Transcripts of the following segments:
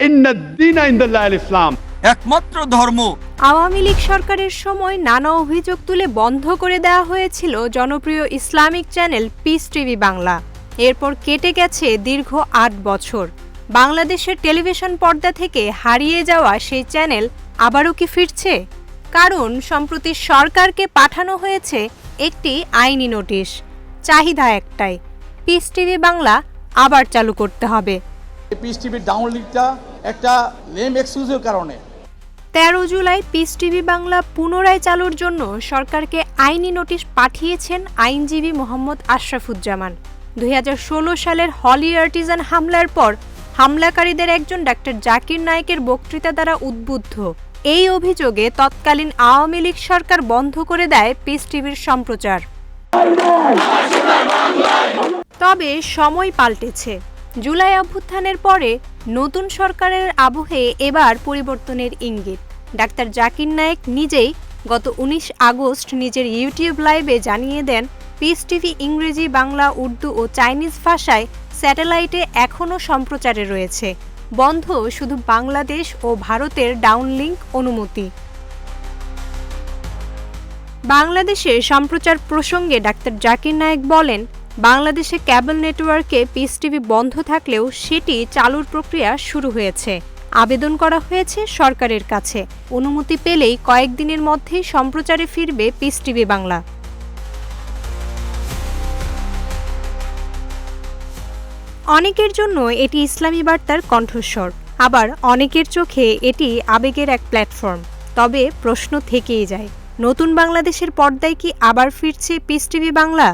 ইন্নাদ-দীনা ইনদাল্লাহিল ইসলাম। একমাত্র ধর্ম। আওয়ামী লীগ সরকারের সময় নানা অভিযোগ তুলে বন্ধ করে দেওয়া হয়েছিল জনপ্রিয় Islamic channel piece TV Bangla. এরপর কেটে গেছে দীর্ঘ ৮ বছর। বাংলাদেশের টেলিভিশন পর্দা থেকে হারিয়ে যাওয়া সেই চ্যানেল আবারও কি ফিরছে? কারণ সম্প্রতি সরকারকে পাঠানো হয়েছে একটি আইনি নোটিশ। চাহিদা একটাই, পিস টিভি বাংলা আবার চালু করতে হবে। পিস টিভির ডাউনলিংটা একটা নেম এক্সকিউজের কারণে ১৩ জুলাই পিস টিভি বাংলা পুনরায় চালুর জন্য সরকারকে আইনি নোটিশ পাঠিয়েছেন আইনজীবী মোহাম্মদ আশরাফুজ্জামান। ২০১৬ সালের হলি আর্টিজান হামলার পর হামলাকারীদের একজন ডাক্তার জাকির নায়েকের বক্তৃতা দ্বারা উদ্বুদ্ধ এই অভিযোগে তৎকালীন আওয়ামী লীগ সরকার বন্ধ করে দেয় পিস টিভির সম্প্রচার। তবে সময় পাল্টেছে। জুলাই অভ্যুত্থানের পরে নতুন সরকারের আবহে এবার পরিবর্তনের ইঙ্গিত। ডাক্তার জাকির নায়েক নিজেই গত ১৯ আগস্ট নিজের ইউটিউব লাইভে জানিয়ে দেন, পিস টিভি ইংরেজি, বাংলা, উর্দু ও চাইনিজ ভাষায় স্যাটেলাইটে এখনও সম্প্রচারে রয়েছে। বন্ধ শুধু বাংলাদেশ ও ভারতের ডাউনলিংক অনুমতি। বাংলাদেশের সম্প্রচার প্রসঙ্গে ডাক্তার জাকির নায়েক বলেন, বাংলাদেশে ক্যাবল নেটওয়ার্কে পিস টিভি বন্ধ থাকলেও সেটি চালুর প্রক্রিয়া শুরু হয়েছে। আবেদন করা হয়েছে সরকারের কাছে। অনুমতি পেলেই কয়েকদিনের মধ্যেই সম্প্রচারে ফিরবে পিস টিভি বাংলা। অনেকের জন্য এটি ইসলামী বার্তার কণ্ঠস্বর, আবার অনেকের চোখে এটি আবেগের এক প্ল্যাটফর্ম। তবে প্রশ্ন থেকেই যায়, নতুন বাংলাদেশের পর্দায় কি আবার ফিরছে পিস টিভি বাংলা?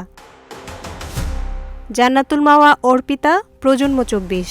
জান্নাতুল মাওয়া, অর্পিতা, প্রজন্ম ২৪।